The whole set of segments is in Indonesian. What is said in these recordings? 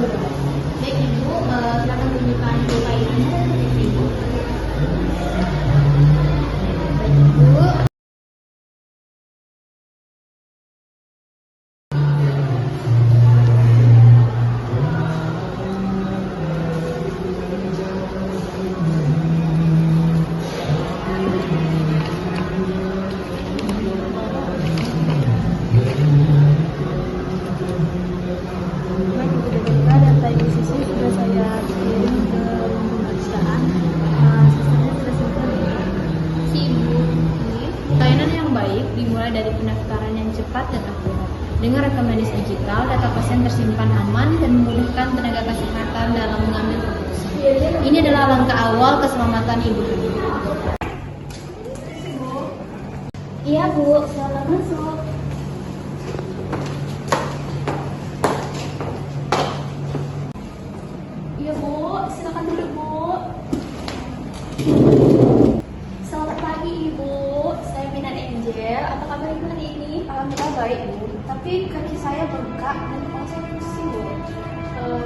Baik Ibu, silakan tunjukkan kaitannya dan Ibu. Baik Ibu. Data ibu siswi sudah saya kirim ke ruang pemeriksaan. Sisanya sudah selesai. Si Ibu ini layanan yang baik dimulai dari pendaftaran yang cepat dan akurat. Dengan rekam medis digital, data pasien tersimpan aman dan memudahkan tenaga kesehatan dalam mengambil keputusan. Ini adalah langkah awal keselamatan Ibu. Iya Bu, selamat masuk. Iya Bu, silakan duduk Bu. Selamat pagi Ibu, saya Minat Angel. Apa kabar Ibu hari ini? Alhamdulillah baik Bu, tapi kaki saya bengkak dan kepala saya pusing Bu.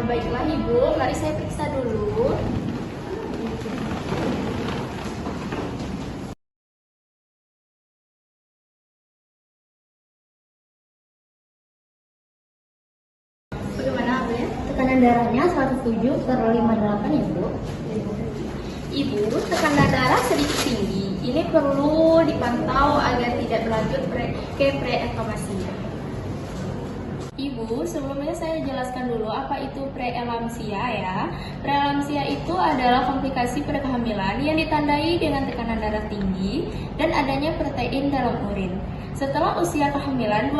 Baiklah Ibu, mari saya periksa dulu. Bagaimana Bu ya? Tekanan darahnya 107/58 ya Bu. Ibu, tekanan darah sedikit tinggi. Ini perlu dipantau agar tidak berlanjut ke preeklamsi. Ibu, sebelumnya saya jelaskan dulu apa itu preeklamsia ya. Preeklamsia itu adalah komplikasi pada kehamilan yang ditandai dengan tekanan darah tinggi dan adanya protein dalam urin. Setelah usia kehamilan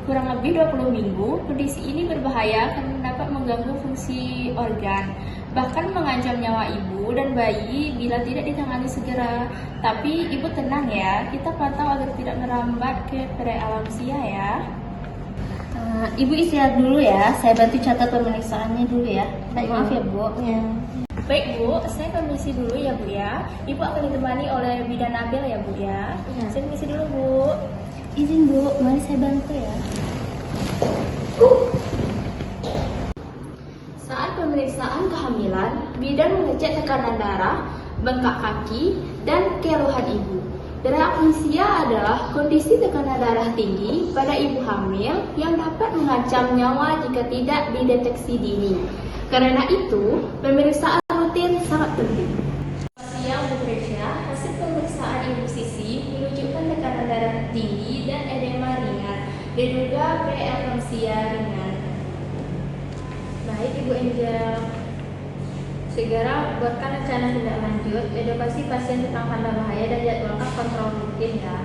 kurang lebih 20 minggu, kondisi ini berbahaya karena dapat mengganggu fungsi organ, bahkan mengancam nyawa ibu dan bayi bila tidak ditangani segera. Tapi ibu tenang ya, kita pantau agar tidak merambat ke preeklamsia ya. Ibu istirahat dulu ya, saya bantu catat pemeriksaannya dulu ya. Baik, Maaf ya Bu. Ya. Baik Bu, saya permisi dulu ya Bu ya. Ibu akan ditemani oleh bidan Nabil ya Bu ya. Ya. Saya permisi dulu Bu. Izin Bu, mari saya bantu ya. Saat pemeriksaan kehamilan, bidan mengecek tekanan darah, bengkak kaki, dan keluhan ibu. Preeklamsia adalah kondisi tekanan darah tinggi pada ibu hamil yang dapat mengancam nyawa jika tidak dideteksi dini. Karena itu, pemeriksaan rutin sangat penting. Yang bekerja, hasil pemeriksaan ibu Sisi menunjukkan tekanan darah tinggi dan edema ringan, diduga preeklamsia ringan. Baik Ibu Angel, segera buatkan rencana tindak lanjut, edukasi pasien tentang tanda bahaya dan jadwalkan kontrol rutin ya.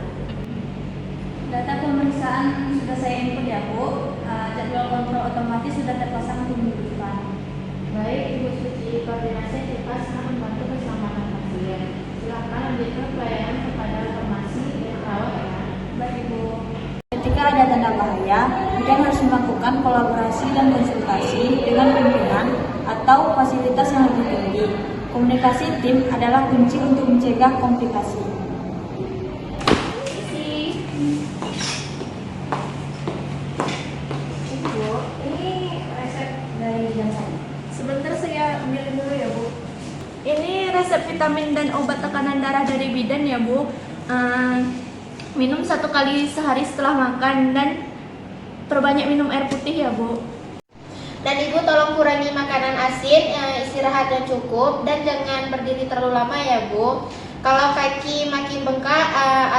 Data pemeriksaan sudah saya input ya Bu. Jadwal kontrol otomatis sudah terpasang untuk minggu depan. Baik Ibu Suci, koordinasi cepat sangat membantu keselamatan pasien. Silakan lanjutkan pelayanan kepada farmasi dan perawat ya. Baik Ibu. Ketika ada tanda bahaya, bidan harus melakukan kolaborasi dan konsultasi dengan pimpinan atau fasilitas yang lebih tinggi. Komunikasi tim adalah kunci untuk mencegah komplikasi. Ibu, ini resep dari bidan saya. Sebentar saya ambil dulu ya Bu. Ini resep vitamin dan obat tekanan darah dari bidan ya Bu. Minum 1 kali sehari setelah makan dan perbanyak minum air putih ya Bu. Dan Ibu tolong kurangi makanan asin, istirahat yang cukup dan jangan berdiri terlalu lama ya Bu. Kalau kaki makin bengkak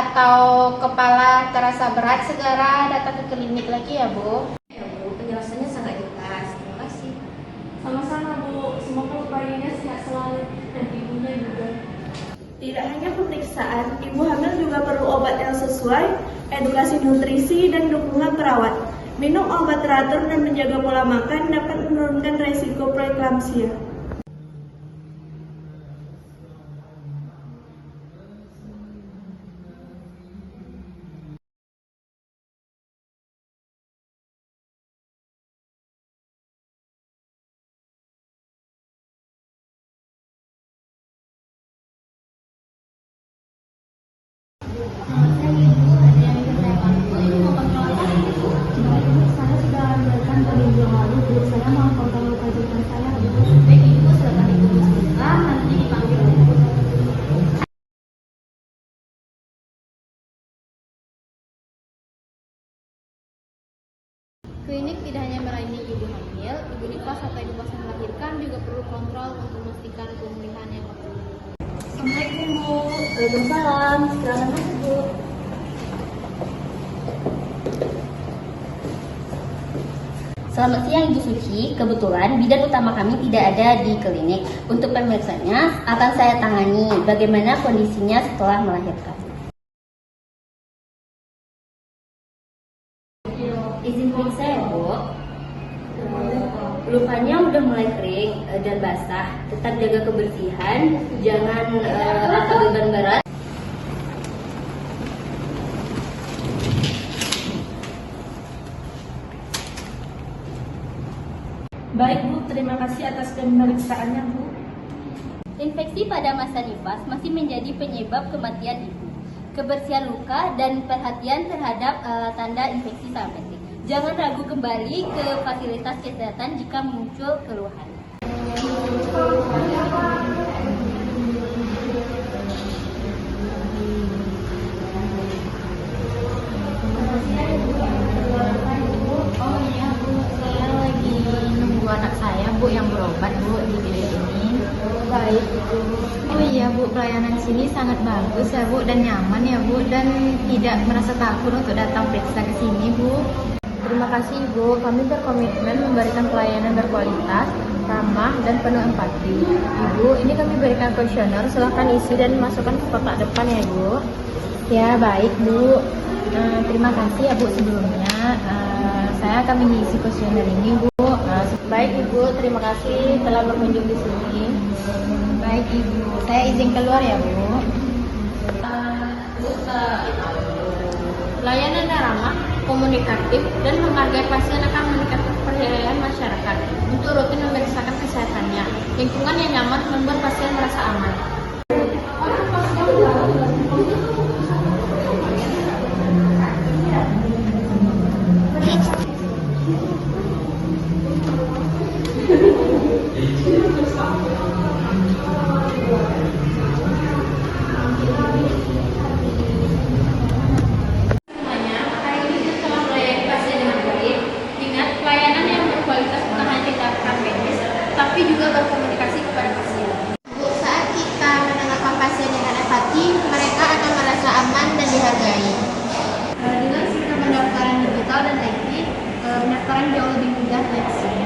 atau kepala terasa berat, segera datang ke klinik lagi ya Bu. Ya Bu, penjelasannya sangat jelas. Terima kasih. Sama-sama Bu, semoga bayinya sehat selalu dan ibunya juga. Tidak hanya pemeriksaan, ibu hamil juga perlu obat yang sesuai, edukasi nutrisi, dan dukungan perawat. Minum obat teratur dan menjaga pola makan dapat menurunkan resiko preeklamsia. Saya sudah berikan pada minggu lalu, Bu. Saya mau kontrol luka Klinik tidak hanya melayani ibu hamil, ibu nifas atau ibu pasien melahirkan juga perlu kontrol untuk memastikan pemulihan yang optimal. Assalamualaikum Bu. Waalaikumsalam. Silakan masuk Bu. Selamat siang Ibu Suci, kebetulan bidan utama kami tidak ada di klinik. Untuk pemeriksaannya akan saya tangani bagaimana kondisinya setelah melahirkan. Izin periksa ya Bu. Lukanya udah mulai kering dan basah. Tetap jaga kebersihan, jangan angkat beban berat. Baik Bu, terima kasih atas pemeriksaannya Bu. Infeksi pada masa nifas masih menjadi penyebab kematian ibu. Kebersihan luka dan perhatian terhadap tanda infeksi sangat penting. Jangan ragu kembali ke fasilitas kesehatan jika muncul keluhan. Oh iya Bu, saya lagi nunggu anak saya Bu yang berobat Bu di klinik ini. Baik Bu. Oh iya Bu, pelayanan sini sangat bagus ya Bu dan nyaman ya Bu dan tidak merasa takut untuk datang periksa ke sini Bu. Terima kasih Ibu, kami berkomitmen memberikan pelayanan berkualitas, ramah, dan penuh empati. Ibu, ini kami berikan kuesioner, silahkan isi dan masukkan ke kotak depan ya Bu. Ya baik Bu, terima kasih ya Bu sebelumnya. Saya akan mengisi kuesioner ini Bu. Baik Ibu, terima kasih telah berkunjung di sini. Baik Ibu, saya izin keluar ya Bu. Pelayanan yang ramah, komunikatif, dan menghargai pasien akan meningkatkan kepercayaan masyarakat untuk rutin memeriksakan kesehatannya. Lingkungan yang nyaman membuat pasien merasa aman. Tapi juga berkomunikasi kepada pasien. Bu, saat kita menanggapi pasien dengan empati, mereka akan merasa aman dan dihargai. Dengan sistem pendaftaran digital dan IT, pendaftaran jauh lebih mudah dan efisien.